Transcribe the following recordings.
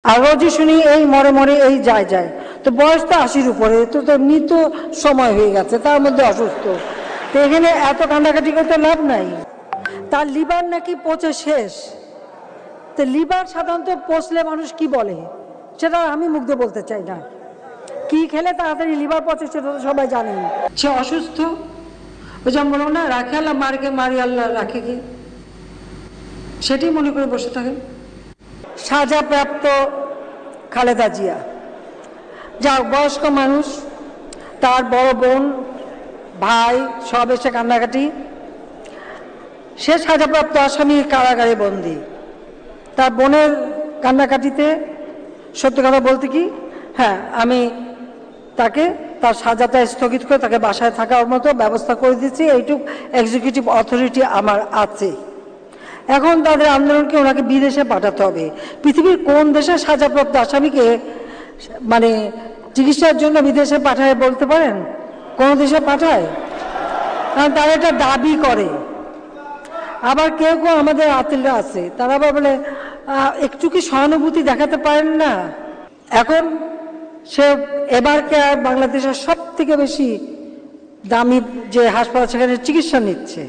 আর রোজই শুনি এই মরে মরে এই যায় যায়, তো বয়স তো 80-র উপরে, তো মৃত সময় হয়ে গেছে, তার মধ্যে অসুস্থ, তো এখানে এত কান্দাকাটি করতে লাভ নাই। তার লিভার নাকি পচে শেষ। তো লিভার সাধারণত পচলে মানুষ কি বলে সেটা আমি মুখ দিয়ে বলতে চাই না। কি খেলে তাড়াতাড়ি লিভার পচে সেটা তো সবাই জানেন। সে অসুস্থ, ওই যেমন বলো না, রাখে আল্লাহ মারকে মারি আল্লাহ রাখে কি, সেটাই মনে করে বসে থাকেন। সাজাপ্রাপ্ত খালেদা জিয়া যা বয়স্ক মানুষ, তার বড় বোন ভাই সব এসে কান্নাকাটি, সে সাজাপ্রাপ্ত আসামি কারাগারে বন্দী। তার বোনের কান্নাকাটিতে সত্যি কথা বলতে কি, হ্যাঁ আমি তাকে তার সাজাটা স্থগিত করে তাকে বাসায় থাকার মতো ব্যবস্থা করে দিচ্ছি, এইটুকু এক্সিকিউটিভ অথরিটি আমার আছে। এখন তাদের আন্দোলনকে ওনাকে বিদেশে পাঠাতে হবে। পৃথিবীর কোন দেশে সাজাপ্রাপ্ত আসামিকে মানে চিকিৎসার জন্য বিদেশে পাঠায় বলতে পারেন? কোন দেশে পাঠায়? কারণ তারা এটা দাবি করে। আবার কেউ কেউ আমাদের আত্মীয়রা আছে, তারা আবার বলে একটু কি সহানুভূতি দেখাতে পারেন না। এখন সে এবারকে আর বাংলাদেশের সব থেকে বেশি দামি যে হাসপাতাল সেখানে চিকিৎসা নিচ্ছে।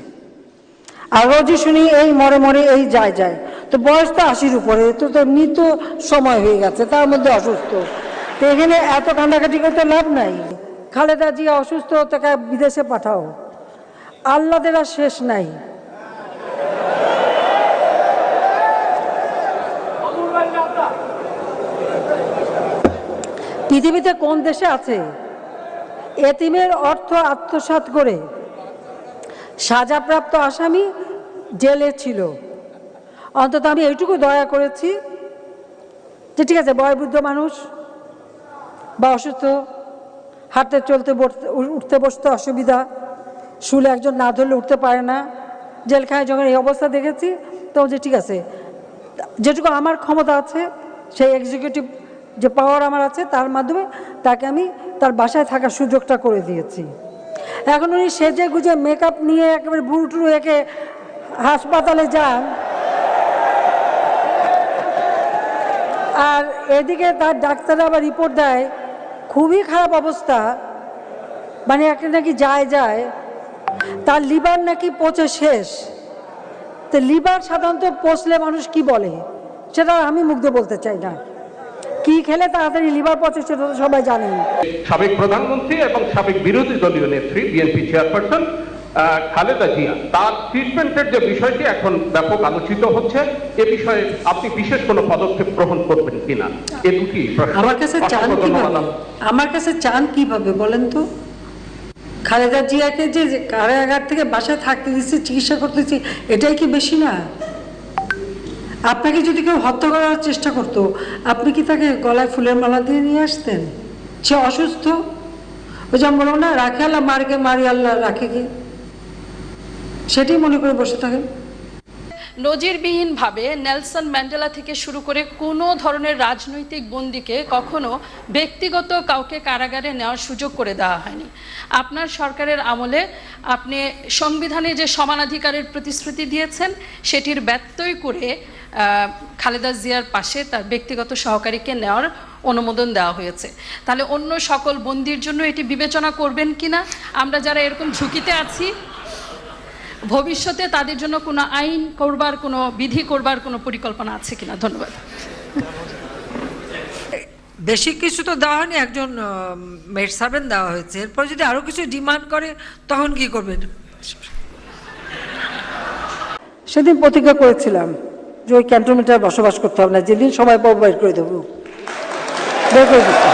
আর রোজই শুনি এই মরে মরে এই যায় যায়, তো বয়স তো 80-র উপরে, তো মৃত সময় হয়ে গেছে, তার মধ্যে অসুস্থ, তো এখানে এত কান্দাকাটি করতে লাভ নাই। খালেদা জিয়া অসুস্থ, তাকে বিদেশে পাঠাও, আল্লাহদের আর শেষ নাই। পৃথিবীতে কোন দেশে আছে এতিমের অর্থ আত্মসাৎ করে সাজাপ্রাপ্ত আসামি জেলে ছিল? অন্তত আমি এইটুকু দয়া করেছি যে ঠিক আছে, বয়োবৃদ্ধ মানুষ বা অসুস্থ, হাঁটতে চলতে উঠতে বসতে অসুবিধা, শুলে একজন না ধরলে উঠতে পারে না, জেলখানায় যখন এই অবস্থা দেখেছি তখন যে ঠিক আছে, যেটুকু আমার ক্ষমতা আছে, সেই এক্সিকিউটিভ যে পাওয়ার আমার আছে, তার মাধ্যমে তাকে আমি তার বাসায় থাকার সুযোগটা করে দিয়েছি। এখন উনি সেজে গুজে মেকআপ নিয়ে একেবারে বুড়ুটুরু একে হাসপাতালে যান, আর এদিকে তার ডাক্তাররা আবার রিপোর্ট দেয় খুবই খারাপ অবস্থা, মানে একটা নাকি যায় যায়, তার লিভার নাকি পচে শেষ। তো লিভার সাধারণত পচলে মানুষ কি বলে সেটা আমি মুখ দিয়ে বলতে চাই না। কি খেলে তাড়াতাড়ি লিভার পচে সেটা তো সবাই জানেন। সাবেক প্রধানমন্ত্রী এবং সাবেক বিরোধী দলীয় নেত্রী বিএনপি চেয়ারপারসন খালেদা জিয়া, তার ট্রিটমেন্টের যে বিষয়টি এখন ব্যাপক আলোচিত হচ্ছে, এ বিষয়ে আপনি বিশেষ কোনো পদক্ষেপ গ্রহণ করবেন কিনা, এ দুটি আমার কাছে চান কিভাবে, আমার কাছে চান কিভাবে বলেন তো? খালেদা জিয়াকে যে কারাগার থেকে বাসায় থাকতে দিচ্ছে, চিকিৎসা করতেছি, এটাই কি বেশি না? আপনাকে যদি কেউ হত্যা করার চেষ্টা করতো, আপনি কি তাকে গলায় ফুলের মালা দিয়ে নিয়ে আসতেন? সে অসুস্থ, ওই যেমন বলো না, রাখে আল্লাহ মারকে মারি আল্লাহ রাখে কি, সেটাই মনে করে বসে থাকেন। নজিরবিহীনভাবে নেলসন ম্যান্ডেলা থেকে শুরু করে কোনো ধরনের রাজনৈতিক বন্দীকে কখনো ব্যক্তিগত কাউকে কারাগারে নেওয়ার সুযোগ করে দেওয়া হয়নি। আপনার সরকারের আমলে আপনি সংবিধানে যে সমানাধিকারের প্রতিশ্রুতি দিয়েছেন, সেটির ব্যত্যয় করে খালেদা জিয়ার পাশে তার ব্যক্তিগত সহকারীকে নেওয়ার অনুমোদন দেওয়া হয়েছে। তাহলে অন্য সকল বন্দীর জন্য এটি বিবেচনা করবেন কিনা? আমরা যারা এরকম ঝুঁকিতে আছি, ভবিষ্যতে তাদের জন্য কোনো আইন করবার, কোনো বিধি করবার কোনো পরিকল্পনা আছে কিনা? ধন্যবাদ। বেশি কিছু তো দেওয়া হয়নি, একজন মেড সার্ভেন্ট দেওয়া হয়েছে। এরপর যদি আরো কিছু ডিমান্ড করে তখন কি করবেন? সেদিন প্রতিজ্ঞা করেছিলাম যে ওই ক্যান্টনমেন্টে বসবাস করতে হবে না, যেদিন সবাই বের করে দেবো, বের করে দিতে।